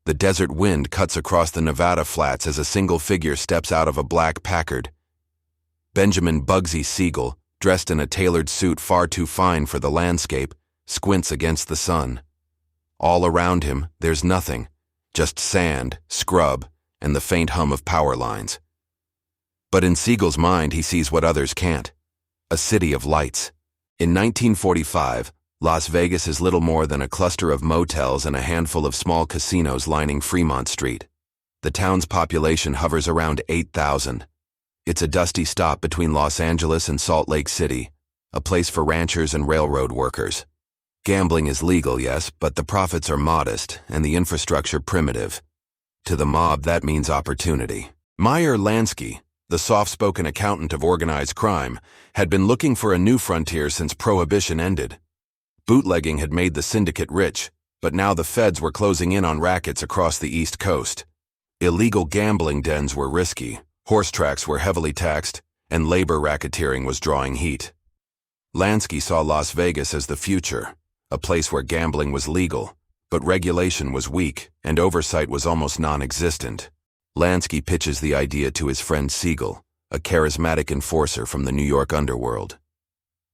The desert wind cuts across the Nevada flats as a single figure steps out of a black Packard. Benjamin "Bugsy" Siegel, dressed in a tailored suit far too fine for the landscape, squints against the sun. All around him, there's nothing, just sand, scrub, and the faint hum of power lines. But in Siegel's mind, he sees what others can't: a city of lights. In 1945, Las Vegas is little more than a cluster of motels and a handful of small casinos lining Fremont Street. The town's population hovers around 8,000. It's a dusty stop between Los Angeles and Salt Lake City, a place for ranchers and railroad workers. Gambling is legal, yes, but the profits are modest and the infrastructure primitive. To the mob, that means opportunity. Meyer Lansky, the soft-spoken accountant of organized crime, had been looking for a new frontier since Prohibition ended. Bootlegging had made the syndicate rich, but now the feds were closing in on rackets across the East Coast. Illegal gambling dens were risky, horse tracks were heavily taxed, and labor racketeering was drawing heat. Lansky saw Las Vegas as the future, a place where gambling was legal, but regulation was weak and oversight was almost non-existent. Lansky pitches the idea to his friend Siegel, a charismatic enforcer from the New York underworld.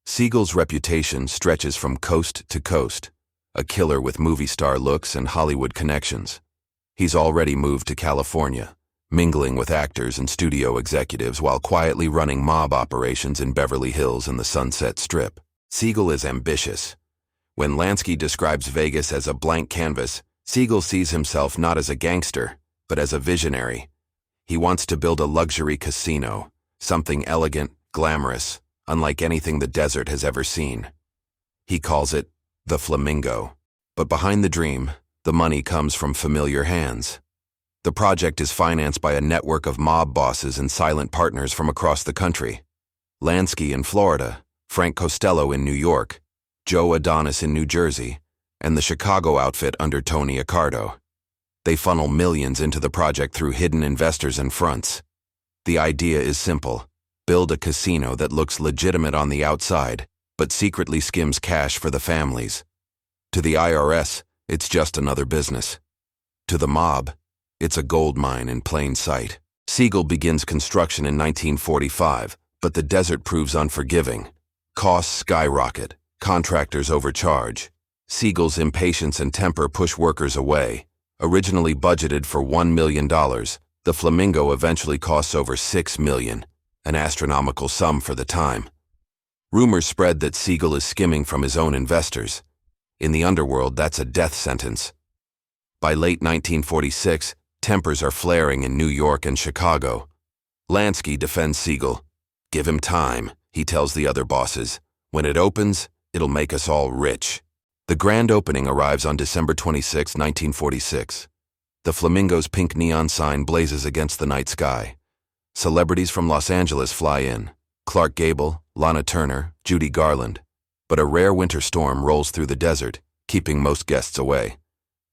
Siegel's reputation stretches from coast to coast, a killer with movie star looks and Hollywood connections. He's already moved to California, mingling with actors and studio executives while quietly running mob operations in Beverly Hills and the Sunset Strip. Siegel is ambitious. When Lansky describes Vegas as a blank canvas, Siegel sees himself not as a gangster, but as a visionary. He wants to build a luxury casino, something elegant, glamorous, unlike anything the desert has ever seen. He calls it the Flamingo. But behind the dream, the money comes from familiar hands. The project is financed by a network of mob bosses and silent partners from across the country. Lansky in Florida, Frank Costello in New York, Joe Adonis in New Jersey, and the Chicago outfit under Tony Accardo. They funnel millions into the project through hidden investors and fronts. The idea is simple: build a casino that looks legitimate on the outside, but secretly skims cash for the families. To the IRS, it's just another business. To the mob, it's a gold mine in plain sight. Siegel begins construction in 1945, but the desert proves unforgiving. Costs skyrocket, contractors overcharge. Siegel's impatience and temper push workers away. Originally budgeted for $1 million, the Flamingo eventually costs over $6 million, an astronomical sum for the time. Rumors spread that Siegel is skimming from his own investors. In the underworld, that's a death sentence. By late 1946, tempers are flaring in New York and Chicago. Lansky defends Siegel. "Give him time," he tells the other bosses. "When it opens, it'll make us all rich." The grand opening arrives on December 26, 1946. The Flamingo's pink neon sign blazes against the night sky. Celebrities from Los Angeles fly in: Clark Gable, Lana Turner, Judy Garland. But a rare winter storm rolls through the desert, keeping most guests away.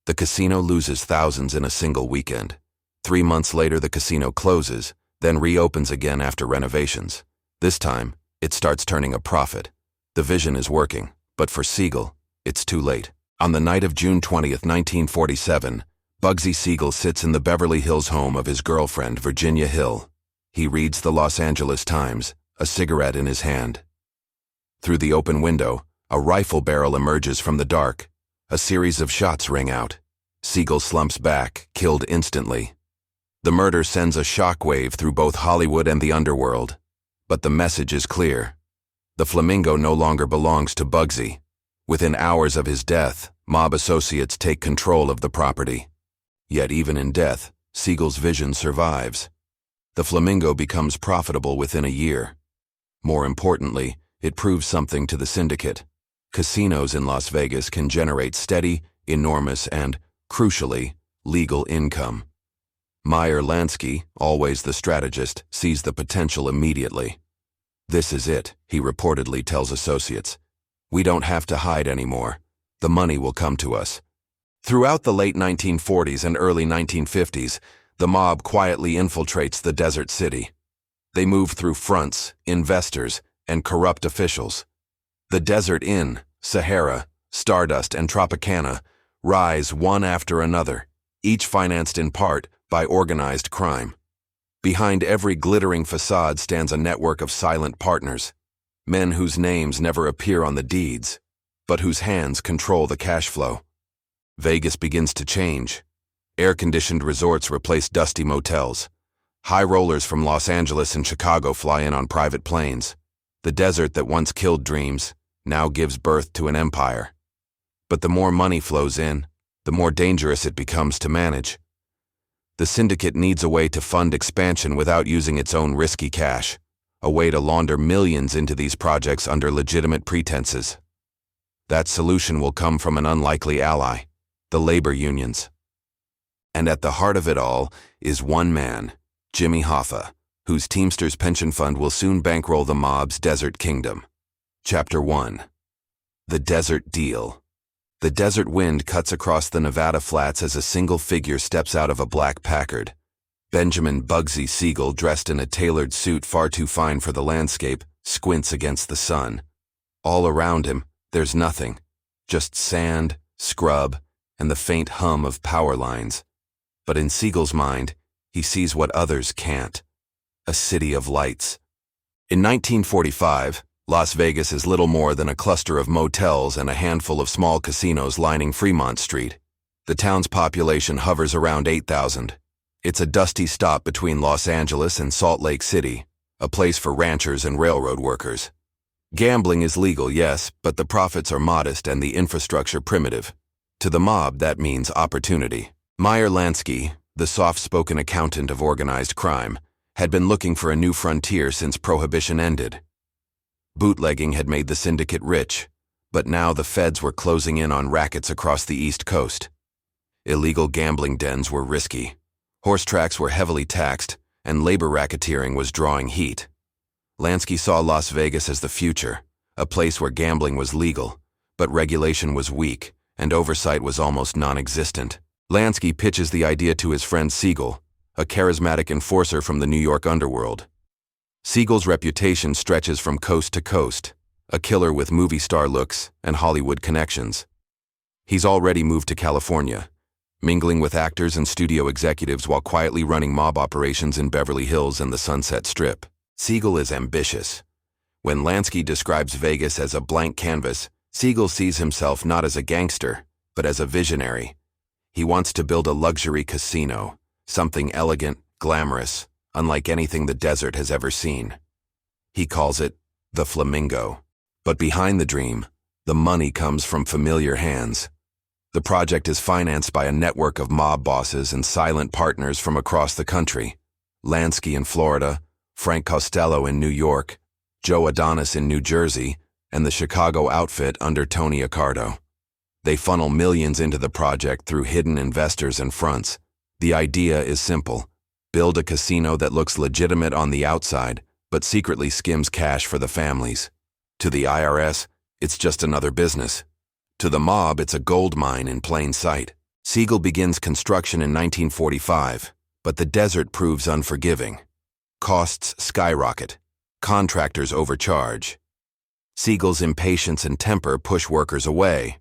The casino loses thousands in a single weekend. 3 months later, the casino closes, then reopens again after renovations. This time, it starts turning a profit. The vision is working, but for Siegel, it's too late. On the night of June 20th, 1947, Bugsy Siegel sits in the Beverly Hills home of his girlfriend, Virginia Hill. He reads the Los Angeles Times, a cigarette in his hand. Through the open window, a rifle barrel emerges from the dark. A series of shots ring out. Siegel slumps back, killed instantly. The murder sends a shockwave through both Hollywood and the underworld. But the message is clear. The Flamingo no longer belongs to Bugsy. Within hours of his death, mob associates take control of the property. Yet even in death, Siegel's vision survives. The Flamingo becomes profitable within a year. More importantly, it proves something to the syndicate. Casinos in Las Vegas can generate steady, enormous, and, crucially, legal income. Meyer Lansky, always the strategist, sees the potential immediately. "This is it," he reportedly tells associates. "We don't have to hide anymore. The money will come to us." Throughout the late 1940s and early 1950s, the mob quietly infiltrates the desert city. They move through fronts, investors, and corrupt officials. The Desert Inn, Sahara, Stardust, and Tropicana rise one after another. each financed in part by organized crime. Behind every glittering facade stands a network of silent partners, men whose names never appear on the deeds, but whose hands control the cash flow. Vegas begins to change. Air-conditioned resorts replace dusty motels. High rollers from Los Angeles and Chicago fly in on private planes. The desert that once killed dreams now gives birth to an empire. But the more money flows in, the more dangerous it becomes to manage. The syndicate needs a way to fund expansion without using its own risky cash, a way to launder millions into these projects under legitimate pretenses. That solution will come from an unlikely ally, the labor unions. And at the heart of it all is one man, Jimmy Hoffa, whose Teamsters pension fund will soon bankroll the mob's desert kingdom. Chapter 1. The Desert Deal. The desert wind cuts across the Nevada flats as a single figure steps out of a black Packard. Benjamin Bugsy Siegel, dressed in a tailored suit far too fine for the landscape, squints against the sun. All around him, there's nothing. Just sand, scrub, and the faint hum of power lines. But in Siegel's mind, he sees what others can't. A city of lights. In 1945, Las Vegas is little more than a cluster of motels and a handful of small casinos lining Fremont Street. The town's population hovers around 8,000. It's a dusty stop between Los Angeles and Salt Lake City, a place for ranchers and railroad workers. Gambling is legal, yes, but the profits are modest and the infrastructure primitive. To the mob, that means opportunity. Meyer Lansky, the soft-spoken accountant of organized crime, had been looking for a new frontier since Prohibition ended. Bootlegging had made the syndicate rich, but now the feds were closing in on rackets across the East Coast. Illegal gambling dens were risky, horse tracks were heavily taxed, and labor racketeering was drawing heat. Lansky saw Las Vegas as the future, a place where gambling was legal, but regulation was weak, and oversight was almost non-existent. Lansky pitches the idea to his friend Siegel, a charismatic enforcer from the New York underworld. Siegel's reputation stretches from coast to coast, a killer with movie star looks and Hollywood connections. He's already moved to California, mingling with actors and studio executives while quietly running mob operations in Beverly Hills and the Sunset Strip. Siegel is ambitious. When Lansky describes Vegas as a blank canvas, Siegel sees himself not as a gangster, but as a visionary. He wants to build a luxury casino, something elegant, glamorous, unlike anything the desert has ever seen. He calls it the Flamingo. But behind the dream, the money comes from familiar hands. The project is financed by a network of mob bosses and silent partners from across the country. Lansky in Florida, Frank Costello in New York, Joe Adonis in New Jersey, and the Chicago outfit under Tony Accardo. They funnel millions into the project through hidden investors and fronts. The idea is simple. Build a casino that looks legitimate on the outside, but secretly skims cash for the families. To the IRS, it's just another business. To the mob, it's a gold mine in plain sight. Siegel begins construction in 1945, but the desert proves unforgiving. Costs skyrocket. Contractors overcharge. Siegel's impatience and temper push workers away.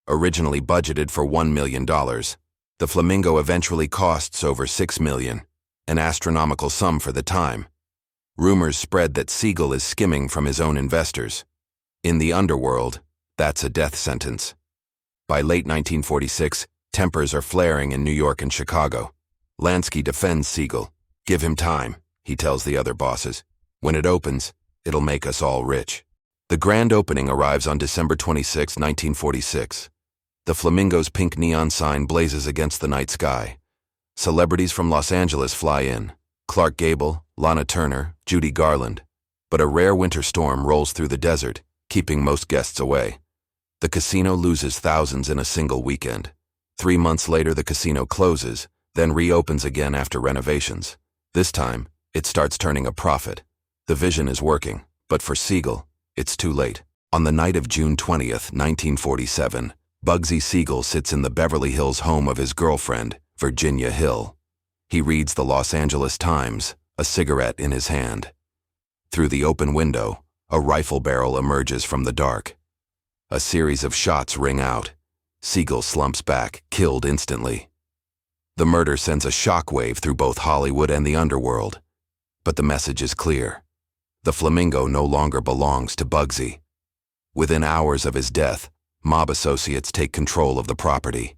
Originally budgeted for $1 million, the Flamingo eventually costs over $6 million. An astronomical sum for the time. Rumors spread that Siegel is skimming from his own investors. In the underworld, that's a death sentence. By late 1946, tempers are flaring in New York and Chicago. Lansky defends Siegel. Give him time, he tells the other bosses. When it opens, it'll make us all rich. The grand opening arrives on December 26, 1946. The Flamingo's pink neon sign blazes against the night sky. Celebrities from Los Angeles fly in. Clark Gable, Lana Turner, Judy Garland. But a rare winter storm rolls through the desert, keeping most guests away. The casino loses thousands in a single weekend. 3 months later, the casino closes, then reopens again after renovations. This time, it starts turning a profit. The vision is working, but for Siegel, it's too late. On the night of June 20th, 1947, Bugsy Siegel sits in the Beverly Hills home of his girlfriend, Virginia Hill. He reads the Los Angeles Times, a cigarette in his hand. Through the open window, a rifle barrel emerges from the dark. A series of shots ring out. Siegel slumps back, killed instantly. The murder sends a shockwave through both Hollywood and the underworld. But the message is clear. The Flamingo no longer belongs to Bugsy. Within hours of his death, mob associates take control of the property.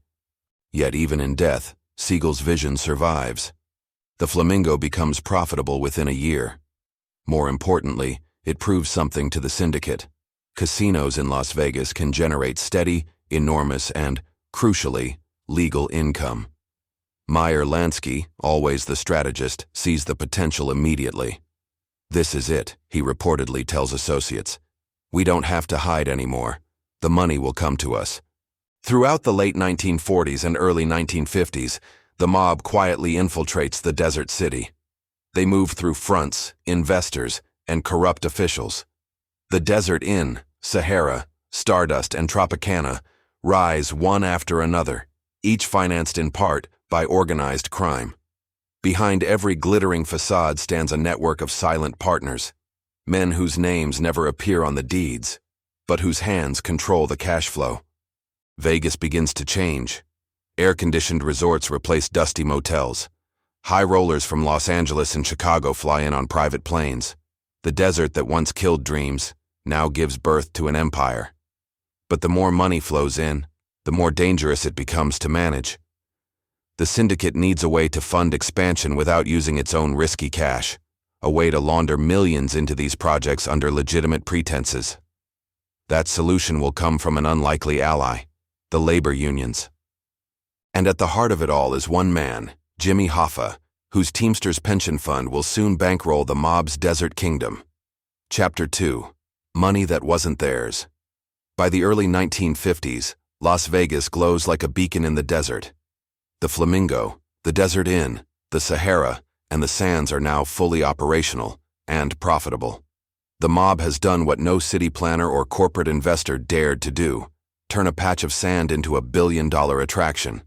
Yet even in death, Siegel's vision survives. The Flamingo becomes profitable within a year. More importantly, it proves something to the syndicate. Casinos in Las Vegas can generate steady, enormous, and, crucially, legal income. Meyer Lansky, always the strategist, sees the potential immediately. "This is it," he reportedly tells associates. "We don't have to hide anymore. The money will come to us." Throughout the late 1940s and early 1950s, the mob quietly infiltrates the desert city. They move through fronts, investors, and corrupt officials. The Desert Inn, Sahara, Stardust, and Tropicana rise one after another, each financed in part by organized crime. Behind every glittering facade stands a network of silent partners, men whose names never appear on the deeds, but whose hands control the cash flow. Vegas begins to change. Air-conditioned resorts replace dusty motels. High rollers from Los Angeles and Chicago fly in on private planes. The desert that once killed dreams now gives birth to an empire. But the more money flows in, the more dangerous it becomes to manage. The syndicate needs a way to fund expansion without using its own risky cash, a way to launder millions into these projects under legitimate pretenses. That solution will come from an unlikely ally, the labor unions. And at the heart of it all is one man, Jimmy Hoffa, whose Teamsters pension fund will soon bankroll the mob's desert kingdom. Chapter 2. Money that wasn't theirs. By the early 1950s, Las Vegas glows like a beacon in the desert. The Flamingo, the Desert Inn, the Sahara, and the Sands are now fully operational and profitable. The mob has done what no city planner or corporate investor dared to do: turn a patch of sand into a billion-dollar attraction.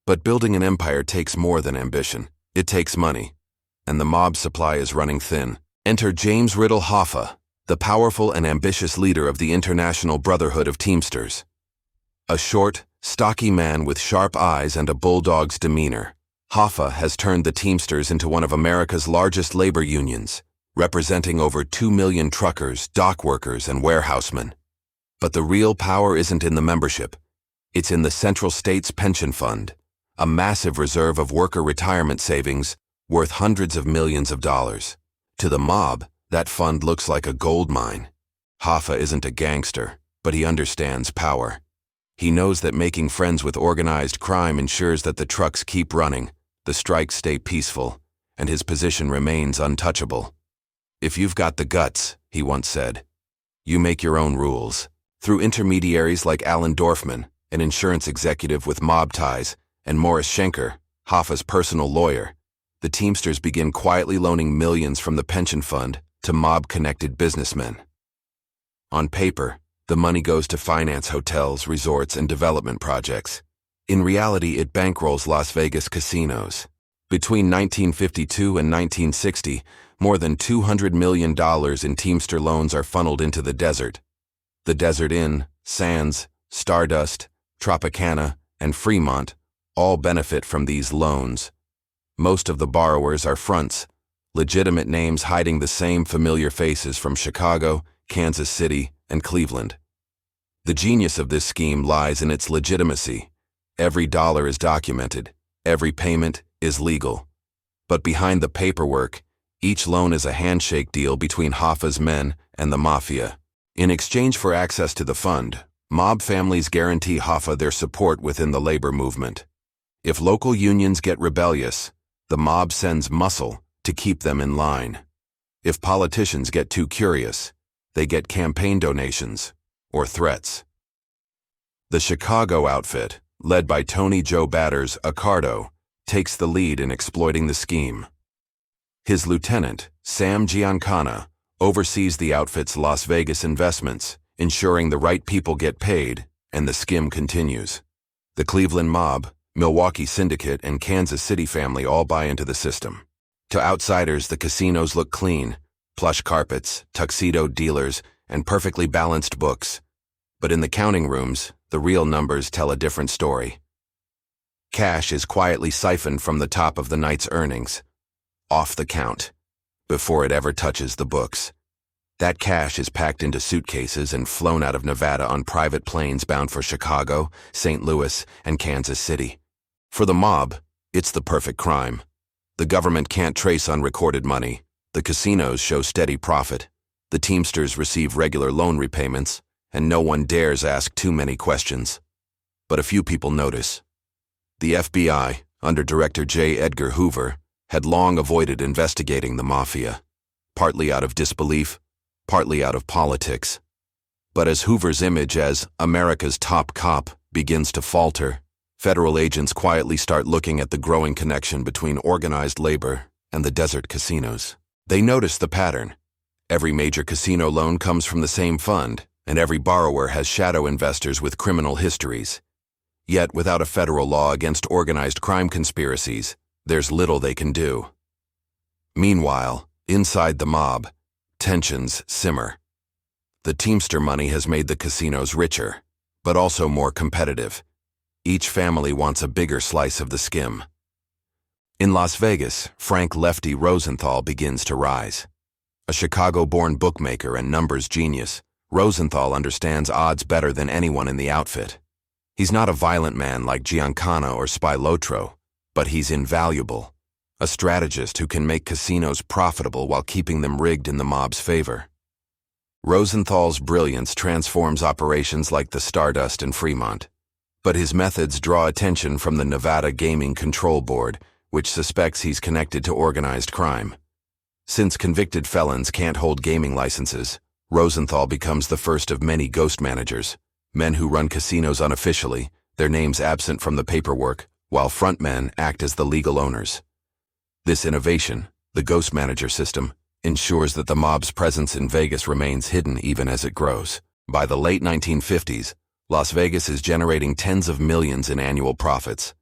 But building an empire takes more than ambition. It takes money. And the mob supply is running thin. Enter James Riddle Hoffa, the powerful and ambitious leader of the International Brotherhood of Teamsters. A short, stocky man with sharp eyes and a bulldog's demeanor, Hoffa has turned the Teamsters into one of America's largest labor unions, representing over 2 million truckers, dock workers, and warehousemen. But the real power isn't in the membership. It's in the Central States Pension Fund, a massive reserve of worker retirement savings worth hundreds of millions of dollars. To the mob, that fund looks like a gold mine. Hoffa isn't a gangster, but he understands power. He knows that making friends with organized crime ensures that the trucks keep running, the strikes stay peaceful, and his position remains untouchable. "If you've got the guts," he once said, "you make your own rules." Through intermediaries like Alan Dorfman, an insurance executive with mob ties, and Morris Schenker, Hoffa's personal lawyer, the Teamsters begin quietly loaning millions from the pension fund to mob-connected businessmen. On paper, the money goes to finance hotels, resorts, and development projects. In reality, it bankrolls Las Vegas casinos. Between 1952 and 1960, more than $200 million in Teamster loans are funneled into the desert. The Desert Inn, Sands, Stardust, Tropicana, and Fremont all benefit from these loans. Most of the borrowers are fronts, legitimate names hiding the same familiar faces from Chicago, Kansas City, and Cleveland. The genius of this scheme lies in its legitimacy. Every dollar is documented, every payment is legal. But behind the paperwork, each loan is a handshake deal between Hoffa's men and the Mafia. In exchange for access to the fund, mob families guarantee Hoffa their support within the labor movement. If local unions get rebellious, the mob sends muscle to keep them in line. If politicians get too curious, they get campaign donations or threats. The Chicago outfit, led by Tony Joe Batters Accardo, takes the lead in exploiting the scheme. His lieutenant, Sam Giancana, oversees the outfit's Las Vegas investments, ensuring the right people get paid and the skim continues. The Cleveland mob, Milwaukee syndicate, and Kansas City family all buy into the system. To outsiders, the casinos look clean: plush carpets, tuxedo dealers, and perfectly balanced books. But in the counting rooms, the real numbers tell a different story. Cash is quietly siphoned from the top of the night's earnings, off the count, before it ever touches the books. That cash is packed into suitcases and flown out of Nevada on private planes bound for Chicago, St. Louis, and Kansas City. For the mob, it's the perfect crime. The government can't trace unrecorded money. The casinos show steady profit. The Teamsters receive regular loan repayments, and no one dares ask too many questions. But a few people notice. The FBI, under Director J. Edgar Hoover, had long avoided investigating the Mafia, partly out of disbelief, partly out of politics. But as Hoover's image as America's top cop begins to falter, federal agents quietly start looking at the growing connection between organized labor and the desert casinos. They notice the pattern. Every major casino loan comes from the same fund, and every borrower has shadow investors with criminal histories. Yet, without a federal law against organized crime conspiracies, there's little they can do. Meanwhile, inside the mob, tensions simmer. The Teamster money has made the casinos richer, but also more competitive. Each family wants a bigger slice of the skim. In Las Vegas, Frank "Lefty" Rosenthal begins to rise. A Chicago-born bookmaker and numbers genius, Rosenthal understands odds better than anyone in the outfit. He's not a violent man like Giancana or Spilotro, but he's invaluable. A strategist who can make casinos profitable while keeping them rigged in the mob's favor. Rosenthal's brilliance transforms operations like the Stardust and Fremont, but his methods draw attention from the Nevada Gaming Control Board, which suspects he's connected to organized crime. Since convicted felons can't hold gaming licenses, Rosenthal becomes the first of many ghost managers, men who run casinos unofficially, their names absent from the paperwork, while frontmen act as the legal owners. This innovation, the ghost manager system, ensures that the mob's presence in Vegas remains hidden even as it grows. By the late 1950s, Las Vegas is generating tens of millions in annual profits.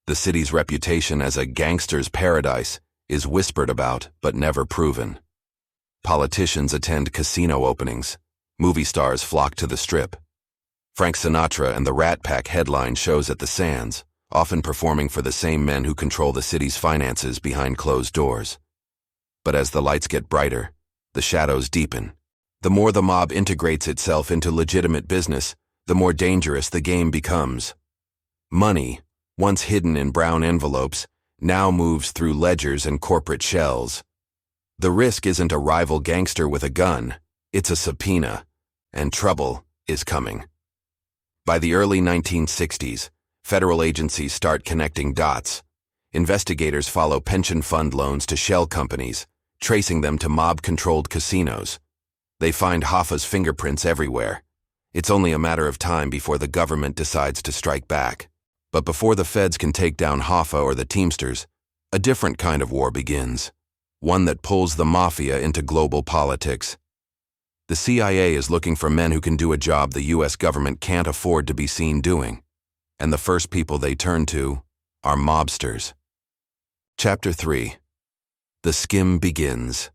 The city's reputation as a gangster's paradise is whispered about but never proven. Politicians attend casino openings. Movie stars flock to the Strip. Frank Sinatra and the Rat Pack headline shows at the Sands, often performing for the same men who control the city's finances behind closed doors. But as the lights get brighter, the shadows deepen. The more the mob integrates itself into legitimate business, the more dangerous the game becomes. Money, once hidden in brown envelopes, now moves through ledgers and corporate shells. The risk isn't a rival gangster with a gun, it's a subpoena, and trouble is coming. By the early 1960s, federal agencies start connecting dots. Investigators follow pension fund loans to shell companies, tracing them to mob-controlled casinos. They find Hoffa's fingerprints everywhere. It's only a matter of time before the government decides to strike back. But before the feds can take down Hoffa or the Teamsters, a different kind of war begins, one that pulls the Mafia into global politics. The CIA is looking for men who can do a job the U.S. government can't afford to be seen doing, and the first people they turn to are mobsters. Chapter 3. The Skim begins.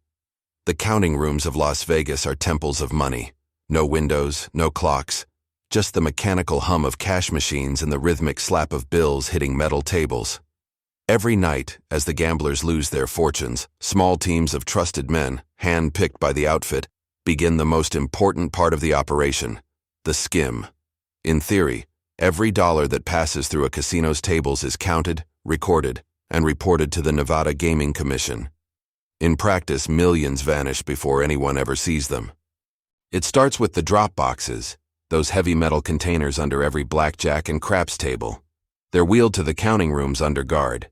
The counting rooms of Las Vegas are temples of money. No windows, no clocks, just the mechanical hum of cash machines and the rhythmic slap of bills hitting metal tables. Every night, as the gamblers lose their fortunes, small teams of trusted men, hand-picked by the outfit, begin the most important part of the operation, the skim. In theory, every dollar that passes through a casino's tables is counted, recorded, and reported to the Nevada Gaming Commission. In practice, millions vanish before anyone ever sees them. It starts with the drop boxes, those heavy metal containers under every blackjack and craps table. They're wheeled to the counting rooms under guard.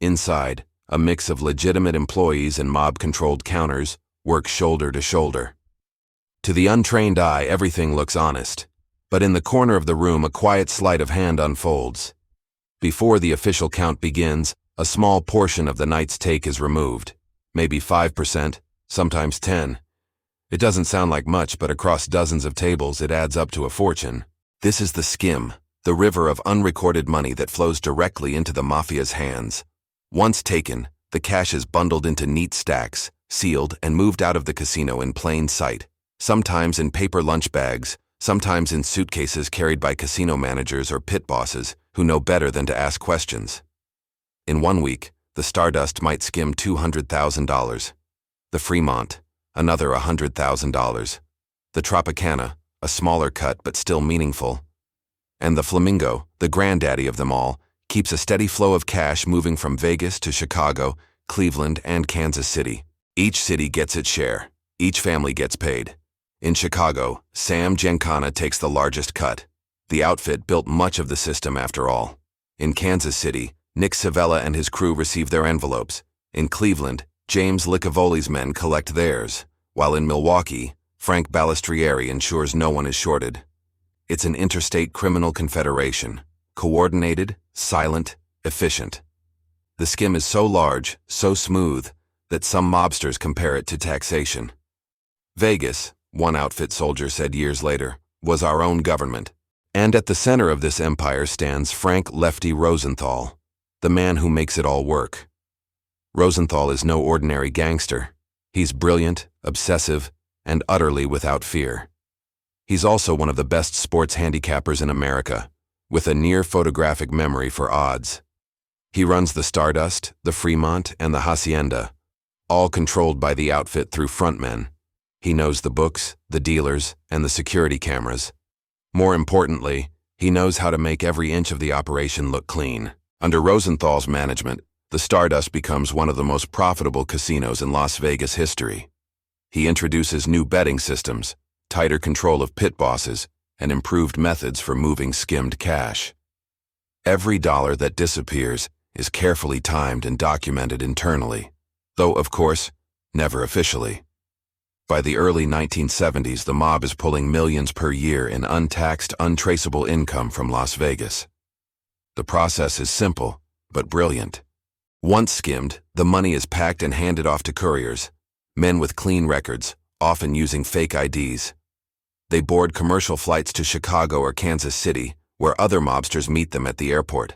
Inside, a mix of legitimate employees and mob-controlled counters work shoulder to shoulder. To the untrained eye, everything looks honest. But in the corner of the room, a quiet sleight of hand unfolds. Before the official count begins, a small portion of the night's take is removed. Maybe 5%, sometimes 10%. It doesn't sound like much, but across dozens of tables it adds up to a fortune. This is the skim, the river of unrecorded money that flows directly into the Mafia's hands. Once taken, the cash is bundled into neat stacks, sealed, and moved out of the casino in plain sight, sometimes in paper lunch bags, sometimes in suitcases carried by casino managers or pit bosses who know better than to ask questions. In 1 week, the Stardust might skim $200,000. The Fremont, another $100,000. The Tropicana, a smaller cut but still meaningful. And the Flamingo, the granddaddy of them all, keeps a steady flow of cash moving from Vegas to Chicago, Cleveland, and Kansas City. Each city gets its share. Each family gets paid. In Chicago, Sam Giancana takes the largest cut. The outfit built much of the system after all. In Kansas City, Nick Savella and his crew receive their envelopes. In Cleveland, James Licavoli's men collect theirs, while in Milwaukee, Frank Balistrieri ensures no one is shorted. It's an interstate criminal confederation, coordinated, silent, efficient. The skim is so large, so smooth, that some mobsters compare it to taxation. Vegas, one outfit soldier said years later, was our own government. And at the center of this empire stands Frank "Lefty" Rosenthal, the man who makes it all work. Rosenthal is no ordinary gangster. He's brilliant, obsessive, and utterly without fear. He's also one of the best sports handicappers in America, with a near photographic memory for odds. He runs the Stardust, the Fremont, and the Hacienda, all controlled by the outfit through frontmen. He knows the books, the dealers, and the security cameras. More importantly, he knows how to make every inch of the operation look clean. Under Rosenthal's management, the Stardust becomes one of the most profitable casinos in Las Vegas history. He introduces new betting systems, tighter control of pit bosses, and improved methods for moving skimmed cash. Every dollar that disappears is carefully timed and documented internally, though, of course, never officially. By the early 1970s, the mob is pulling millions per year in untaxed, untraceable income from Las Vegas. The process is simple, but brilliant. Once skimmed, the money is packed and handed off to couriers, men with clean records, often using fake IDs. They board commercial flights to Chicago or Kansas City, where other mobsters meet them at the airport.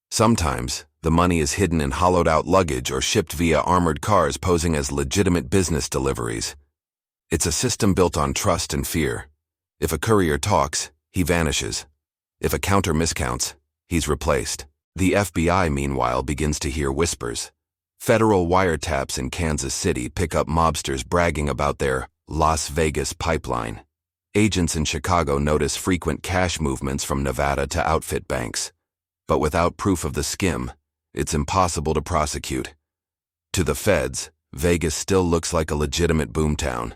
Sometimes, the money is hidden in hollowed-out luggage or shipped via armored cars posing as legitimate business deliveries. It's a system built on trust and fear. If a courier talks, he vanishes. If a counter miscounts, he's replaced. The FBI, meanwhile, begins to hear whispers. Federal wiretaps in Kansas City pick up mobsters bragging about their Las Vegas pipeline. Agents in Chicago notice frequent cash movements from Nevada to outfit banks. But without proof of the skim, it's impossible to prosecute. To the feds, Vegas still looks like a legitimate boomtown.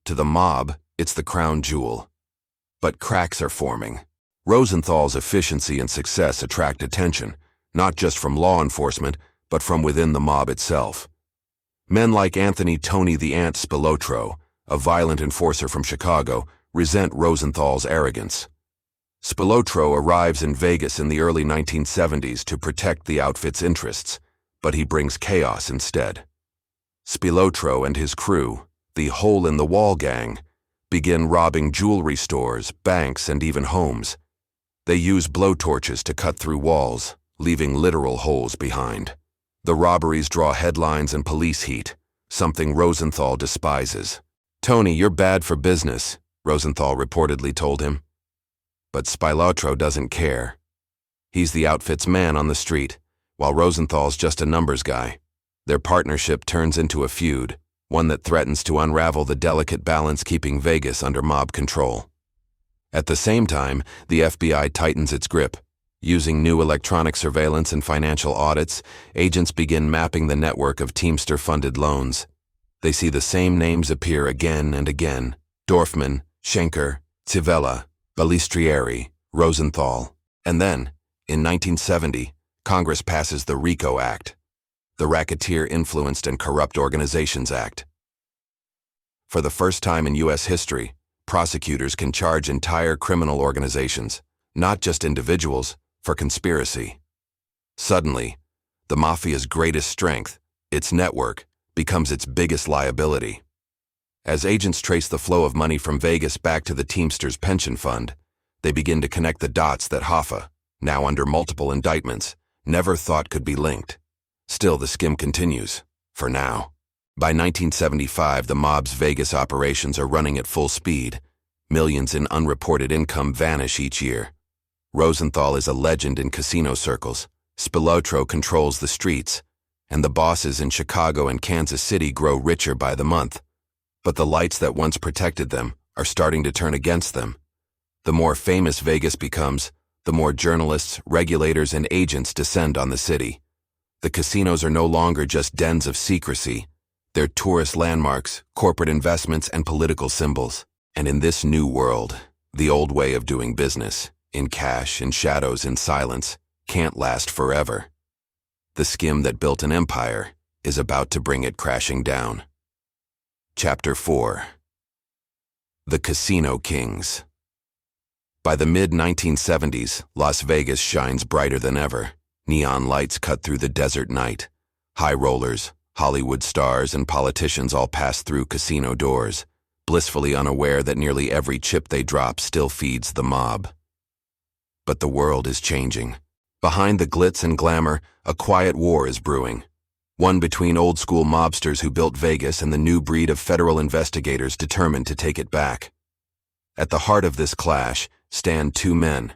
To the mob, it's the crown jewel. But cracks are forming. Rosenthal's efficiency and success attract attention, not just from law enforcement, but from within the mob itself. Men like Anthony "Tony the Ant" Spilotro, a violent enforcer from Chicago, resent Rosenthal's arrogance. Spilotro arrives in Vegas in the early 1970s to protect the outfit's interests, but he brings chaos instead. Spilotro and his crew, the Hole-in-the-Wall gang, begin robbing jewelry stores, banks, and even homes. They use blowtorches to cut through walls, leaving literal holes behind. The robberies draw headlines and police heat, something Rosenthal despises. "Tony, you're bad for business," Rosenthal reportedly told him. But Spilotro doesn't care. He's the outfit's man on the street, while Rosenthal's just a numbers guy. Their partnership turns into a feud, one that threatens to unravel the delicate balance keeping Vegas under mob control. At the same time, the FBI tightens its grip. Using new electronic surveillance and financial audits, agents begin mapping the network of Teamster-funded loans. They see the same names appear again and again: Dorfman, Schenker, Civella, Balistrieri, Rosenthal. And then, in 1970, Congress passes the RICO Act, the Racketeer Influenced and Corrupt Organizations Act. For the first time in U.S. history, prosecutors can charge entire criminal organizations, not just individuals, for conspiracy. Suddenly, the Mafia's greatest strength, its network, becomes its biggest liability. As agents trace the flow of money from Vegas back to the Teamsters pension fund, they begin to connect the dots that Hoffa, now under multiple indictments, never thought could be linked. Still, the skim continues, for now. By 1975, the mob's Vegas operations are running at full speed. Millions in unreported income vanish each year. Rosenthal is a legend in casino circles. Spilotro controls the streets, and the bosses in Chicago and Kansas City grow richer by the month. But the lights that once protected them are starting to turn against them. The more famous Vegas becomes, the more journalists, regulators, and agents descend on the city. The casinos are no longer just dens of secrecy. They're tourist landmarks, corporate investments, and political symbols. And in this new world, the old way of doing business, in cash, in shadows, in silence, can't last forever. The skim that built an empire is about to bring it crashing down. Chapter 4. The Casino Kings. By the mid-1970s, Las Vegas shines brighter than ever. Neon lights cut through the desert night. High rollers, Hollywood stars, and politicians all pass through casino doors, blissfully unaware that nearly every chip they drop still feeds the mob. But the world is changing. Behind the glitz and glamour, a quiet war is brewing. One between old-school mobsters who built Vegas and the new breed of federal investigators determined to take it back. At the heart of this clash stand two men,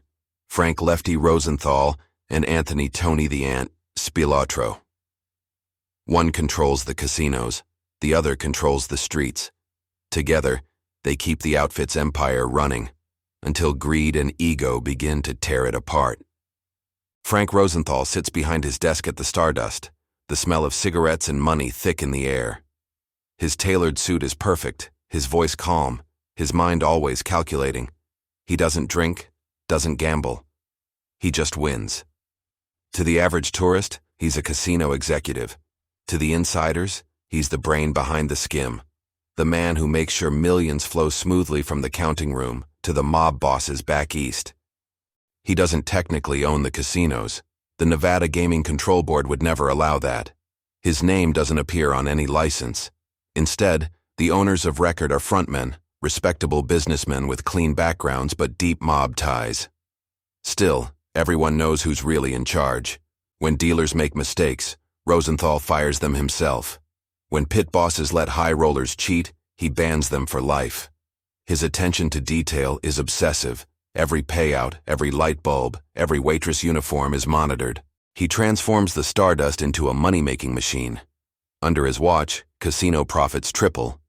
Frank "Lefty" Rosenthal and Anthony "Tony the Ant" Spilotro. One controls the casinos, the other controls the streets. Together, they keep the outfit's empire running, until greed and ego begin to tear it apart. Frank Rosenthal sits behind his desk at the Stardust, the smell of cigarettes and money thick in the air. His tailored suit is perfect, his voice calm, his mind always calculating. He doesn't drink, doesn't gamble. He just wins. To the average tourist, he's a casino executive. To the insiders, he's the brain behind the skim, the man who makes sure millions flow smoothly from the counting room to the mob bosses back east. He doesn't technically own the casinos. The Nevada Gaming Control Board would never allow that. His name doesn't appear on any license. Instead, the owners of record are frontmen, respectable businessmen with clean backgrounds but deep mob ties. Still, everyone knows who's really in charge. When dealers make mistakes, Rosenthal fires them himself. When pit bosses let high rollers cheat, he bans them for life. His attention to detail is obsessive. Every payout, every light bulb, every waitress uniform is monitored. He transforms the Stardust into a money-making machine. Under his watch, casino profits triple.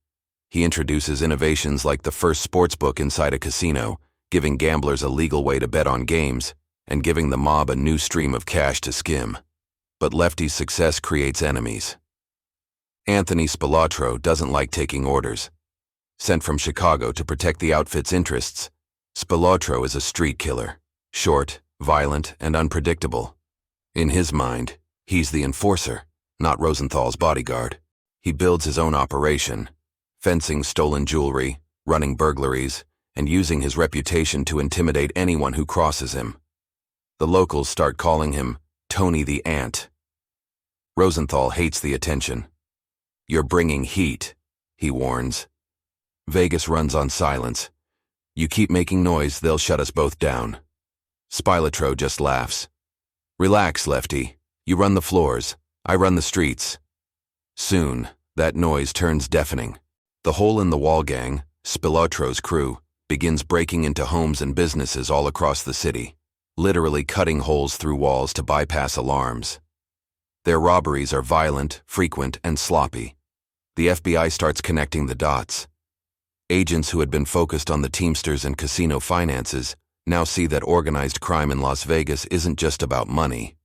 He introduces innovations like the first sportsbook inside a casino, giving gamblers a legal way to bet on games, and giving the mob a new stream of cash to skim. But Lefty's success creates enemies. Anthony Spilotro doesn't like taking orders. Sent from Chicago to protect the outfit's interests, Spilotro is a street killer, short, violent, and unpredictable. In his mind, he's the enforcer, not Rosenthal's bodyguard. He builds his own operation, fencing stolen jewelry, running burglaries, and using his reputation to intimidate anyone who crosses him. The locals start calling him Tony the Ant. Rosenthal hates the attention. "You're bringing heat," he warns. Vegas runs on silence. "You keep making noise, they'll shut us both down." Spilotro just laughs. "Relax, Lefty. You run the floors. I run the streets." Soon, that noise turns deafening. The hole-in-the-wall gang, Spilotro's crew, begins breaking into homes and businesses all across the city, literally cutting holes through walls to bypass alarms. Their robberies are violent, frequent, and sloppy. The FBI starts connecting the dots. Agents who had been focused on the Teamsters and casino finances now see that organized crime in Las Vegas isn't just about money.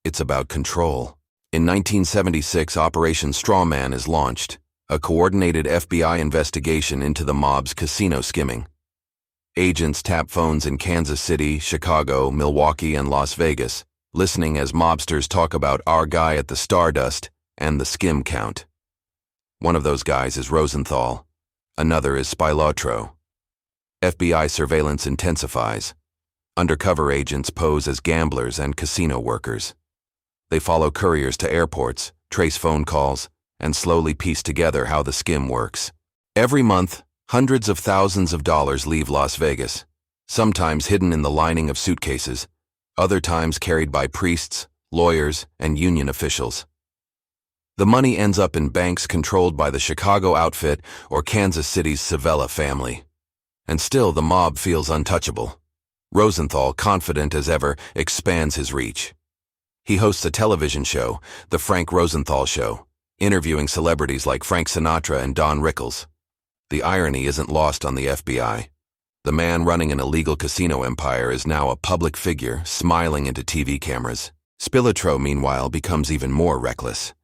It's about control. In 1976, Operation Strawman is launched, a coordinated FBI investigation into the mob's casino skimming. Agents tap phones in Kansas City, Chicago, Milwaukee, and Las Vegas, listening as mobsters talk about our guy at the Stardust and the skim count. One of those guys is Rosenthal. Another is Spilotro. FBI surveillance intensifies. Undercover agents pose as gamblers and casino workers. They follow couriers to airports, trace phone calls, and slowly piece together how the skim works. Every month, hundreds of thousands of dollars leave Las Vegas, sometimes hidden in the lining of suitcases, other times carried by priests, lawyers, and union officials. The money ends up in banks controlled by the Chicago outfit or Kansas City's Savella family. And still the mob feels untouchable. Rosenthal, confident as ever, expands his reach. He hosts a television show, The Frank Rosenthal Show, interviewing celebrities like Frank Sinatra and Don Rickles. The irony isn't lost on the FBI. The man running an illegal casino empire is now a public figure, smiling into TV cameras. Spilotro, meanwhile, becomes even more reckless.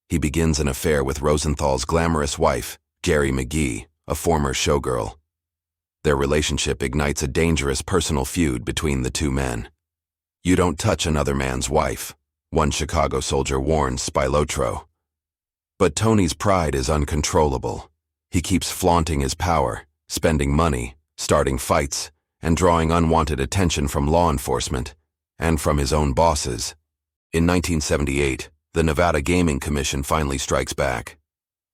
He begins an affair with Rosenthal's glamorous wife, Gary McGee, a former showgirl. Their relationship ignites a dangerous personal feud between the two men. "You don't touch another man's wife," one Chicago soldier warns Spilotro. But Tony's pride is uncontrollable. He keeps flaunting his power, spending money, starting fights, and drawing unwanted attention from law enforcement and from his own bosses. In 1978, the Nevada Gaming Commission finally strikes back.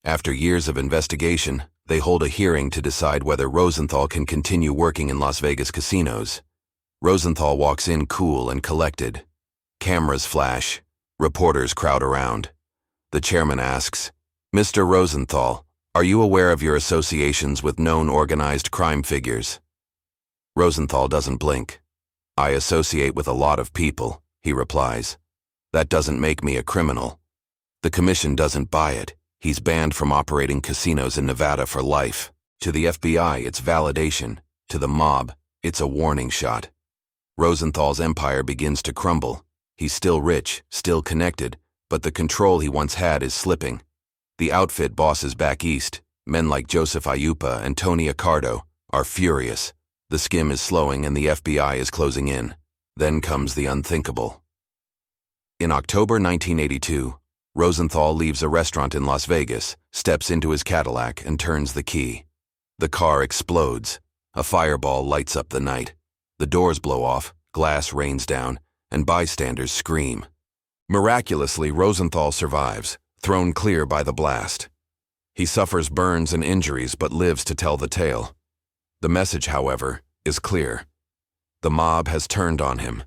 After years of investigation, they hold a hearing to decide whether Rosenthal can continue working in Las Vegas casinos. Rosenthal walks in cool and collected. Cameras flash. Reporters crowd around. The chairman asks, "Mr. Rosenthal, are you aware of your associations with known organized crime figures?" Rosenthal doesn't blink. "I associate with a lot of people," he replies. "That doesn't make me a criminal." The commission doesn't buy it. He's banned from operating casinos in Nevada for life. To the FBI, it's validation. To the mob, it's a warning shot. Rosenthal's empire begins to crumble. He's still rich, still connected, but the control he once had is slipping. The outfit bosses back east, men like Joseph Ayupa and Tony Accardo, are furious. The skim is slowing and the FBI is closing in. Then comes the unthinkable. In October 1982, Rosenthal leaves a restaurant in Las Vegas, steps into his Cadillac, and turns the key. The car explodes. A fireball lights up the night. The doors blow off, glass rains down, and bystanders scream. Miraculously, Rosenthal survives, thrown clear by the blast. He suffers burns and injuries but lives to tell the tale. The message, however, is clear. The mob has turned on him.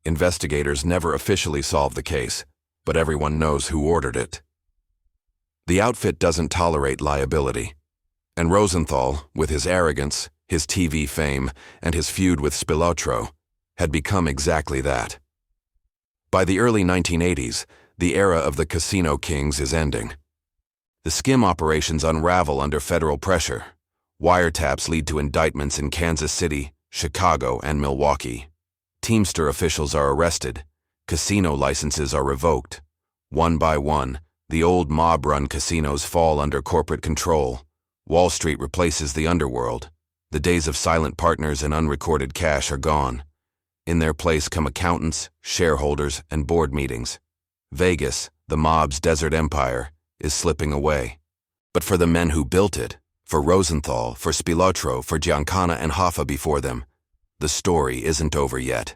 Investigators never officially solve the case, but everyone knows who ordered it. The outfit doesn't tolerate liability. And Rosenthal, with his arrogance, his TV fame, and his feud with Spilotro, had become exactly that. By the early 1980s, the era of the casino kings is ending. The skim operations unravel under federal pressure. Wiretaps lead to indictments in Kansas City, Chicago, and Milwaukee. Teamster officials are arrested. Casino licenses are revoked. One by one, the old mob-run casinos fall under corporate control. Wall Street replaces the underworld. The days of silent partners and unrecorded cash are gone. In their place come accountants, shareholders, and board meetings. Vegas, the mob's desert empire, is slipping away. But for the men who built it, for Rosenthal, for Spilotro, for Giancana and Hoffa before them, the story isn't over yet.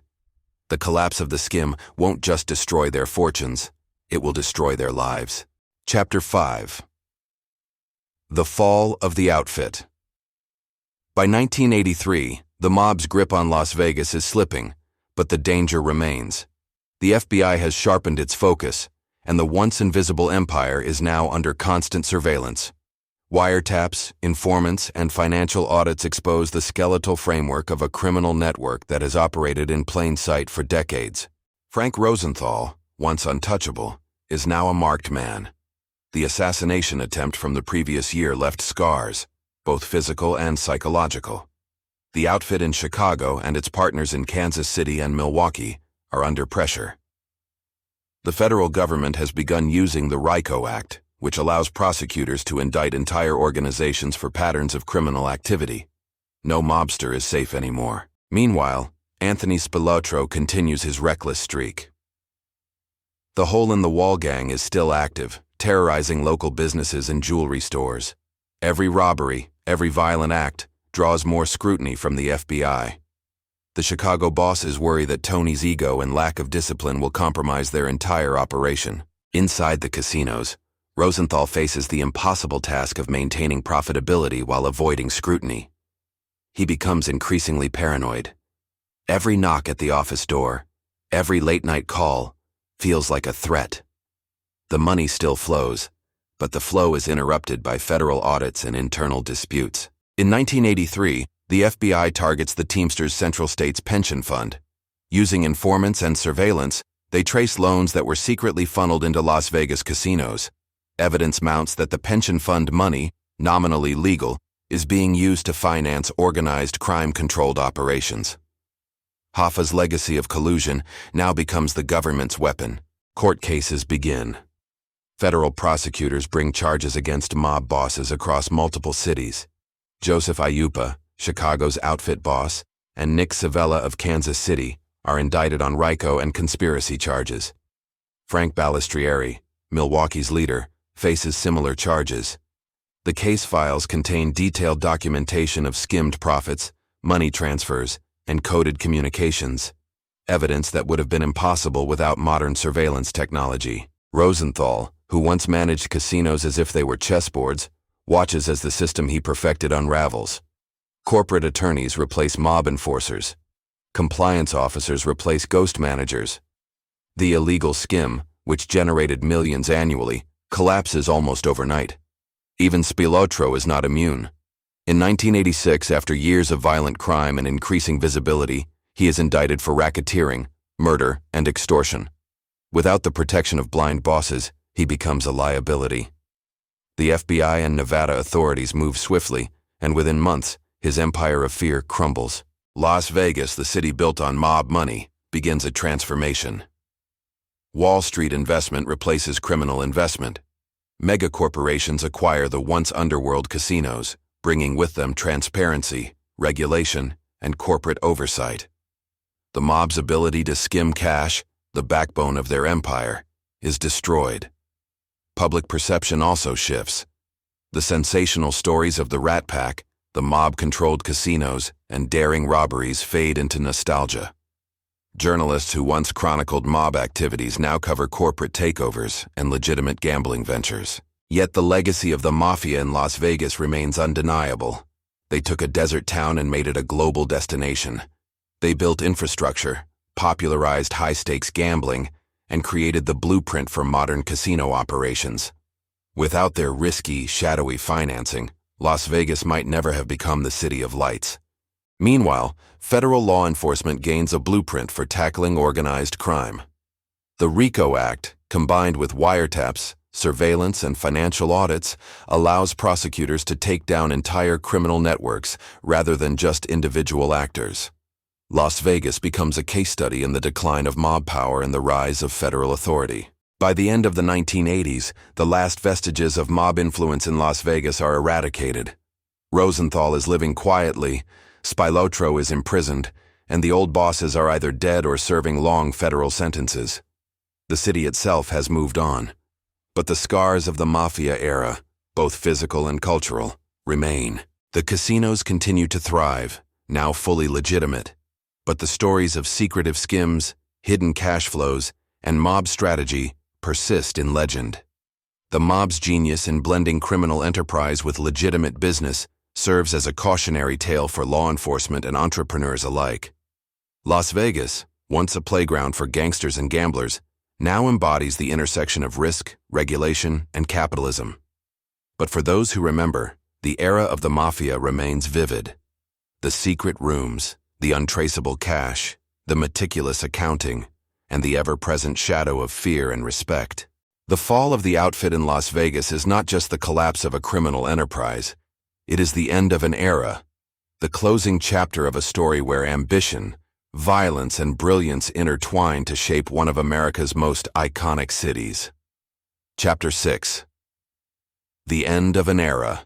The collapse of the skim won't just destroy their fortunes, it will destroy their lives. Chapter 5. The Fall of the Outfit. By 1983, the mob's grip on Las Vegas is slipping, but the danger remains. The FBI has sharpened its focus, and the once invisible empire is now under constant surveillance. Wiretaps, informants, and financial audits expose the skeletal framework of a criminal network that has operated in plain sight for decades. Frank Rosenthal, once untouchable, is now a marked man. The assassination attempt from the previous year left scars, both physical and psychological. The outfit in Chicago and its partners in Kansas City and Milwaukee are under pressure. The federal government has begun using the RICO Act, which allows prosecutors to indict entire organizations for patterns of criminal activity. No mobster is safe anymore. Meanwhile, Anthony Spilotro continues his reckless streak. The hole-in-the-wall gang is still active, terrorizing local businesses and jewelry stores. Every robbery, every violent act, draws more scrutiny from the FBI. The Chicago bosses worry that Tony's ego and lack of discipline will compromise their entire operation. Inside the casinos, Rosenthal faces the impossible task of maintaining profitability while avoiding scrutiny. He becomes increasingly paranoid. Every knock at the office door, every late-night call, feels like a threat. The money still flows, but the flow is interrupted by federal audits and internal disputes. In 1983, The FBI targets the Teamsters Central States Pension Fund. Using informants and surveillance, they trace loans that were secretly funneled into Las Vegas casinos. Evidence mounts that the pension fund money, nominally legal, is being used to finance organized crime-controlled operations. Hoffa's legacy of collusion now becomes the government's weapon. Court cases begin. Federal prosecutors bring charges against mob bosses across multiple cities. Joseph Ayupa, Chicago's outfit boss, and Nick Savella of Kansas City are indicted on RICO and conspiracy charges. Frank Balistrieri, Milwaukee's leader, faces similar charges. The case files contain detailed documentation of skimmed profits, money transfers, and coded communications, evidence that would have been impossible without modern surveillance technology. Rosenthal, who once managed casinos as if they were chessboards, watches as the system he perfected unravels. Corporate attorneys replace mob enforcers. Compliance officers replace ghost managers. The illegal skim, which generated millions annually, collapses almost overnight. Even Spilotro is not immune. In 1986, after years of violent crime and increasing visibility, he is indicted for racketeering, murder, and extortion. Without the protection of blind bosses, he becomes a liability. The FBI and Nevada authorities move swiftly, and within months, his empire of fear crumbles. Las Vegas, the city built on mob money, begins a transformation. Wall Street investment replaces criminal investment. Megacorporations acquire the once underworld casinos, bringing with them transparency, regulation, and corporate oversight. The mob's ability to skim cash, the backbone of their empire, is destroyed. Public perception also shifts. The sensational stories of the Rat Pack, the mob-controlled casinos, and daring robberies fade into nostalgia. Journalists who once chronicled mob activities now cover corporate takeovers and legitimate gambling ventures. Yet the legacy of the Mafia in Las Vegas remains undeniable. They took a desert town and made it a global destination. They built infrastructure, popularized high-stakes gambling, and created the blueprint for modern casino operations. Without their risky, shadowy financing, Las Vegas might never have become the City of Lights. Meanwhile, federal law enforcement gains a blueprint for tackling organized crime. The RICO Act, combined with wiretaps, surveillance, and financial audits, allows prosecutors to take down entire criminal networks rather than just individual actors. Las Vegas becomes a case study in the decline of mob power and the rise of federal authority. By the end of the 1980s, the last vestiges of mob influence in Las Vegas are eradicated. Rosenthal is living quietly, Spilotro is imprisoned, and the old bosses are either dead or serving long federal sentences. The city itself has moved on. But the scars of the Mafia era, both physical and cultural, remain. The casinos continue to thrive, now fully legitimate. But the stories of secretive skims, hidden cash flows, and mob strategy persist in legend. The mob's genius in blending criminal enterprise with legitimate business serves as a cautionary tale for law enforcement and entrepreneurs alike. Las Vegas, once a playground for gangsters and gamblers, now embodies the intersection of risk, regulation, and capitalism. But for those who remember, the era of the Mafia remains vivid. The secret rooms, the untraceable cash, the meticulous accounting, and the ever-present shadow of fear and respect. The fall of the outfit in Las Vegas is not just the collapse of a criminal enterprise. It is the end of an era, the closing chapter of a story where ambition, violence, and brilliance intertwine to shape one of America's most iconic cities. Chapter 6. The End of an Era.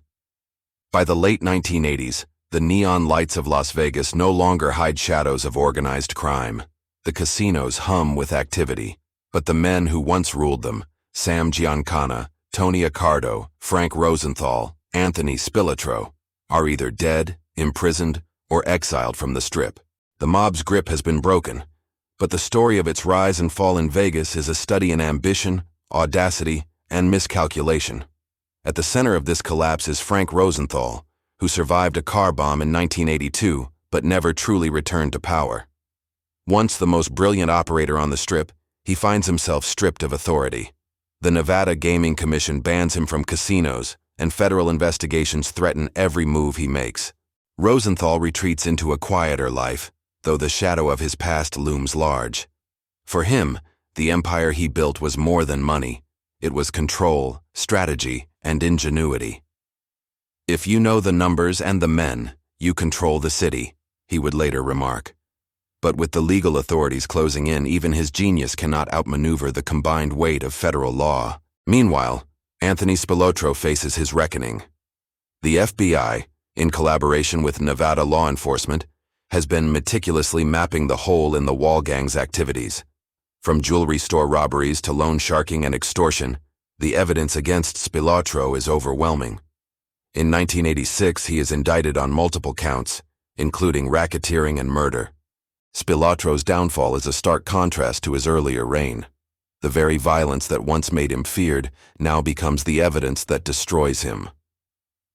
By the late 1980s, the neon lights of Las Vegas no longer hide shadows of organized crime. The casinos hum with activity, but the men who once ruled them, Sam Giancana, Tony Accardo, Frank Rosenthal, Anthony Spilotro, are either dead, imprisoned, or exiled from the Strip. The mob's grip has been broken, but the story of its rise and fall in Vegas is a study in ambition, audacity, and miscalculation. At the center of this collapse is Frank Rosenthal, who survived a car bomb in 1982 but never truly returned to power. Once the most brilliant operator on the Strip, he finds himself stripped of authority. The Nevada Gaming Commission bans him from casinos, and federal investigations threaten every move he makes. Rosenthal retreats into a quieter life, though the shadow of his past looms large. For him, the empire he built was more than money. It was control, strategy, and ingenuity. "If you know the numbers and the men, you control the city," he would later remark. But with the legal authorities closing in, even his genius cannot outmaneuver the combined weight of federal law. Meanwhile, Anthony Spilotro faces his reckoning. The FBI, in collaboration with Nevada law enforcement, has been meticulously mapping the hole in the wall gang's activities. From jewelry store robberies to loan sharking and extortion, the evidence against Spilotro is overwhelming. In 1986, he is indicted on multiple counts, including racketeering and murder. Spilotro's downfall is a stark contrast to his earlier reign. The very violence that once made him feared now becomes the evidence that destroys him.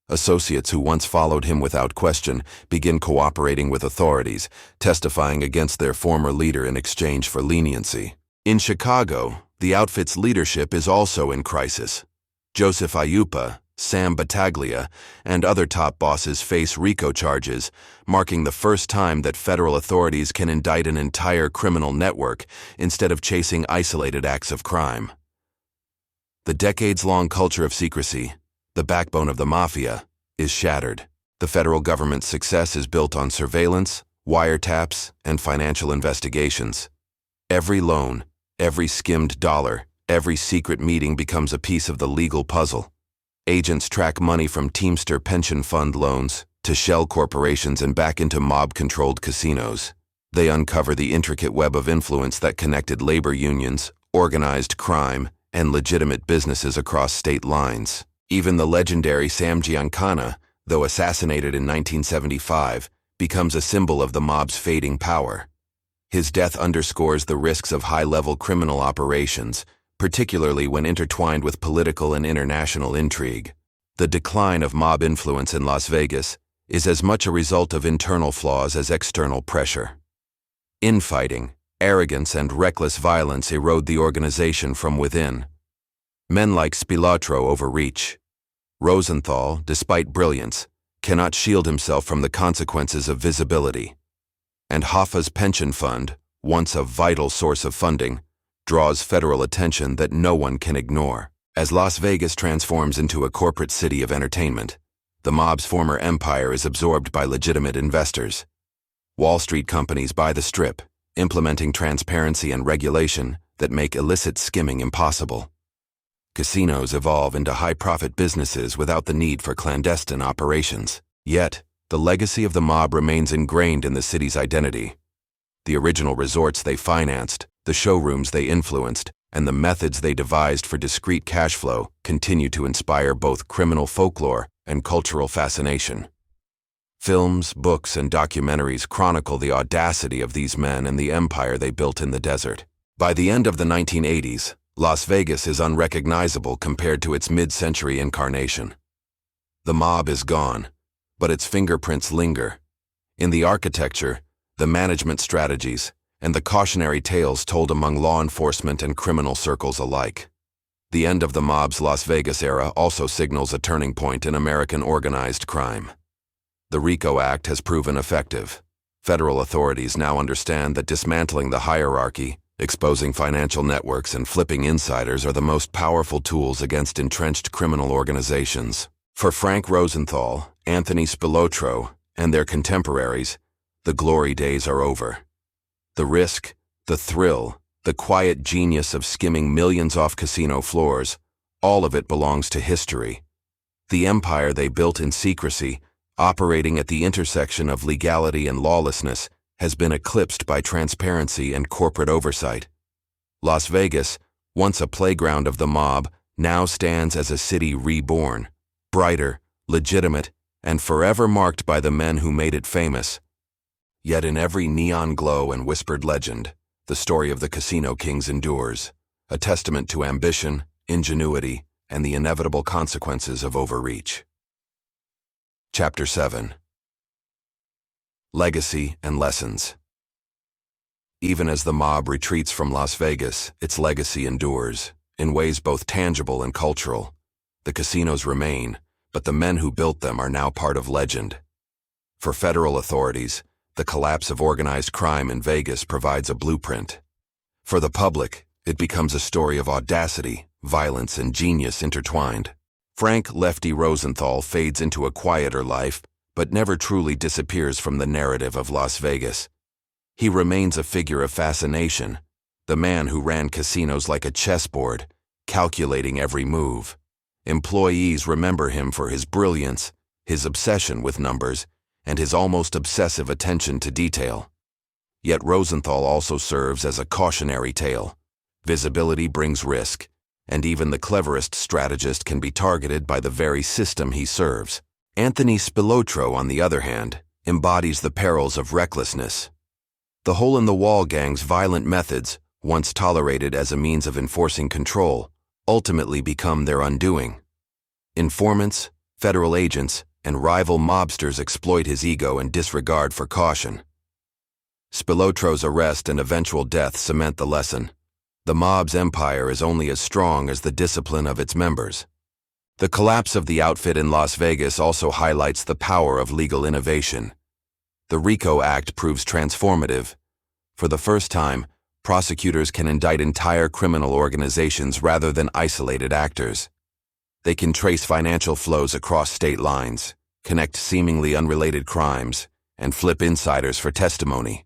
Associates who once followed him without question begin cooperating with authorities, testifying against their former leader in exchange for leniency. In Chicago, the outfit's leadership is also in crisis. Joseph Ayupa, Sam Battaglia, and other top bosses face RICO charges, marking the first time that federal authorities can indict an entire criminal network instead of chasing isolated acts of crime. The decades-long culture of secrecy, the backbone of the Mafia, is shattered. The federal government's success is built on surveillance, wiretaps, and financial investigations. Every loan, every skimmed dollar, every secret meeting becomes a piece of the legal puzzle. Agents track money from Teamster pension fund loans to shell corporations and back into mob-controlled casinos. They uncover the intricate web of influence that connected labor unions, organized crime, and legitimate businesses across state lines. Even the legendary Sam Giancana, though assassinated in 1975, becomes a symbol of the mob's fading power. His death underscores the risks of high-level criminal operations, particularly when intertwined with political and international intrigue. The decline of mob influence in Las Vegas is as much a result of internal flaws as external pressure. Infighting, arrogance, and reckless violence erode the organization from within. Men like Spilotro overreach. Rosenthal, despite brilliance, cannot shield himself from the consequences of visibility. And Hoffa's pension fund, once a vital source of funding, draws federal attention that no one can ignore. As Las Vegas transforms into a corporate city of entertainment, the mob's former empire is absorbed by legitimate investors. Wall Street companies buy the Strip, implementing transparency and regulation that make illicit skimming impossible. Casinos evolve into high-profit businesses without the need for clandestine operations. Yet, the legacy of the mob remains ingrained in the city's identity. The original resorts they financed, the showrooms they influenced, and the methods they devised for discreet cash flow continue to inspire both criminal folklore and cultural fascination. Films, books, and documentaries chronicle the audacity of these men and the empire they built in the desert. By the end of the 1980s, Las Vegas is unrecognizable compared to its mid-century incarnation. The mob is gone, but its fingerprints linger. In the architecture, the management strategies, and the cautionary tales told among law enforcement and criminal circles alike. The end of the mob's Las Vegas era also signals a turning point in American organized crime. The RICO Act has proven effective. Federal authorities now understand that dismantling the hierarchy, exposing financial networks, and flipping insiders are the most powerful tools against entrenched criminal organizations. For Frank Rosenthal, Anthony Spilotro, and their contemporaries, the glory days are over. The risk, the thrill, the quiet genius of skimming millions off casino floors, all of it belongs to history. The empire they built in secrecy, operating at the intersection of legality and lawlessness, has been eclipsed by transparency and corporate oversight. Las Vegas, once a playground of the mob, now stands as a city reborn, brighter, legitimate, and forever marked by the men who made it famous. Yet in every neon glow and whispered legend, the story of the casino kings endures, a testament to ambition, ingenuity, and the inevitable consequences of overreach. Chapter 7. Legacy and Lessons. Even as the mob retreats from Las Vegas, its legacy endures, in ways both tangible and cultural. The casinos remain, but the men who built them are now part of legend. For federal authorities, the collapse of organized crime in Vegas provides a blueprint. For the public, it becomes a story of audacity, violence, and genius intertwined. Frank "Lefty" Rosenthal fades into a quieter life, but never truly disappears from the narrative of Las Vegas. He remains a figure of fascination, the man who ran casinos like a chessboard, calculating every move. Employees remember him for his brilliance, his obsession with numbers, and his almost obsessive attention to detail. Yet Rosenthal also serves as a cautionary tale. Visibility brings risk, and even the cleverest strategist can be targeted by the very system he serves. Anthony Spilotro, on the other hand, embodies the perils of recklessness. The hole-in-the-wall gang's violent methods, once tolerated as a means of enforcing control, ultimately become their undoing. Informants, federal agents, and rival mobsters exploit his ego and disregard for caution. Spilotro's arrest and eventual death cement the lesson. The mob's empire is only as strong as the discipline of its members. The collapse of the outfit in Las Vegas also highlights the power of legal innovation. The RICO Act proves transformative. For the first time, prosecutors can indict entire criminal organizations rather than isolated actors. They can trace financial flows across state lines, connect seemingly unrelated crimes, and flip insiders for testimony.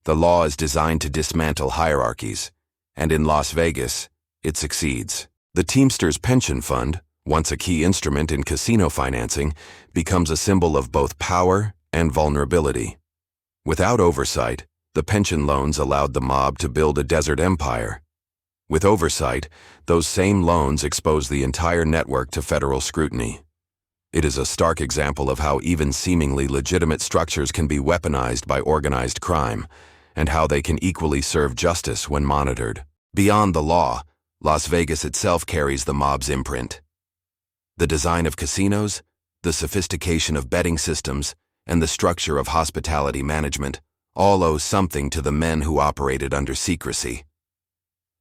The law is designed to dismantle hierarchies, and in Las Vegas, it succeeds. The Teamsters pension fund, once a key instrument in casino financing, becomes a symbol of both power and vulnerability. Without oversight, the pension loans allowed the mob to build a desert empire. With oversight, those same loans expose the entire network to federal scrutiny. It is a stark example of how even seemingly legitimate structures can be weaponized by organized crime, and how they can equally serve justice when monitored. Beyond the law, Las Vegas itself carries the mob's imprint. The design of casinos, the sophistication of betting systems, and the structure of hospitality management all owe something to the men who operated under secrecy.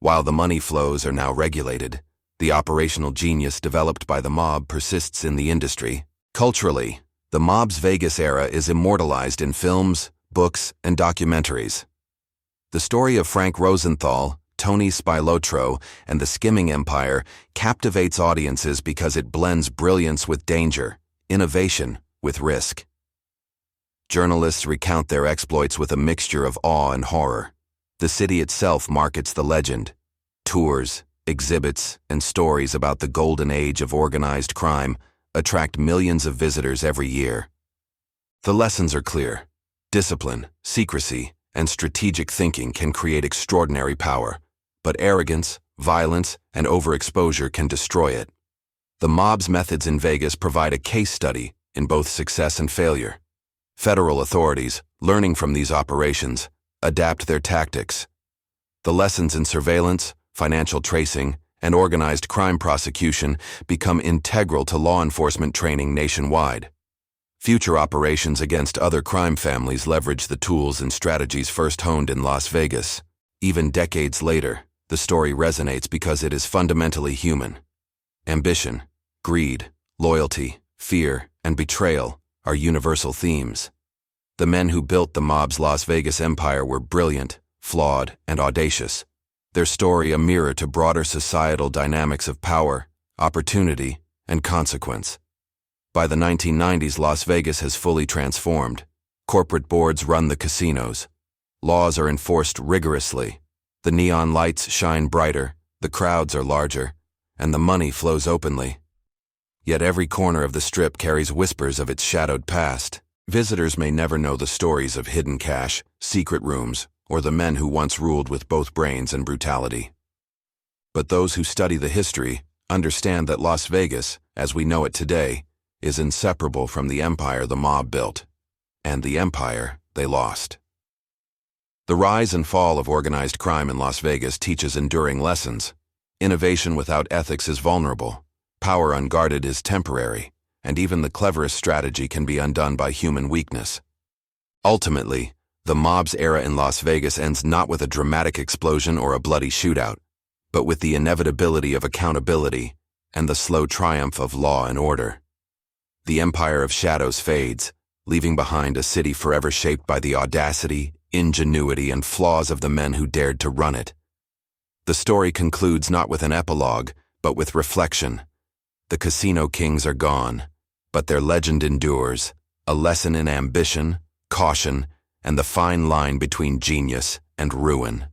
While the money flows are now regulated, the operational genius developed by the mob persists in the industry. Culturally, the mob's Vegas era is immortalized in films, books, and documentaries. The story of Frank Rosenthal, Tony Spilotro, and the skimming empire captivates audiences because it blends brilliance with danger, innovation with risk. Journalists recount their exploits with a mixture of awe and horror. The city itself markets the legend. Tours, exhibits, and stories about the golden age of organized crime attract millions of visitors every year. The lessons are clear. Discipline, secrecy, and strategic thinking can create extraordinary power, but arrogance, violence, and overexposure can destroy it. The mob's methods in Vegas provide a case study in both success and failure. Federal authorities, learning from these operations, adapt their tactics. The lessons in surveillance, financial tracing, and organized crime prosecution become integral to law enforcement training nationwide. Future operations against other crime families leverage the tools and strategies first honed in Las Vegas. Even decades later, the story resonates because it is fundamentally human. Ambition, greed, loyalty, fear, and betrayal are universal themes. The men who built the mob's Las Vegas empire were brilliant, flawed, and audacious. Their story a mirror to broader societal dynamics of power, opportunity, and consequence. By the 1990s, Las Vegas has fully transformed. Corporate boards run the casinos. Laws are enforced rigorously. The neon lights shine brighter, the crowds are larger, and the money flows openly. Yet every corner of the Strip carries whispers of its shadowed past. Visitors may never know the stories of hidden cash, secret rooms, or the men who once ruled with both brains and brutality. But those who study the history understand that Las Vegas, as we know it today, is inseparable from the empire the mob built, and the empire they lost. The rise and fall of organized crime in Las Vegas teaches enduring lessons. Innovation without ethics is vulnerable, power unguarded is temporary, and even the cleverest strategy can be undone by human weakness. Ultimately, the mob's era in Las Vegas ends not with a dramatic explosion or a bloody shootout, but with the inevitability of accountability and the slow triumph of law and order. The empire of shadows fades, leaving behind a city forever shaped by the audacity, ingenuity, and flaws of the men who dared to run it. The story concludes not with an epilogue, but with reflection. The casino kings are gone, but their legend endures, a lesson in ambition, caution, and the fine line between genius and ruin.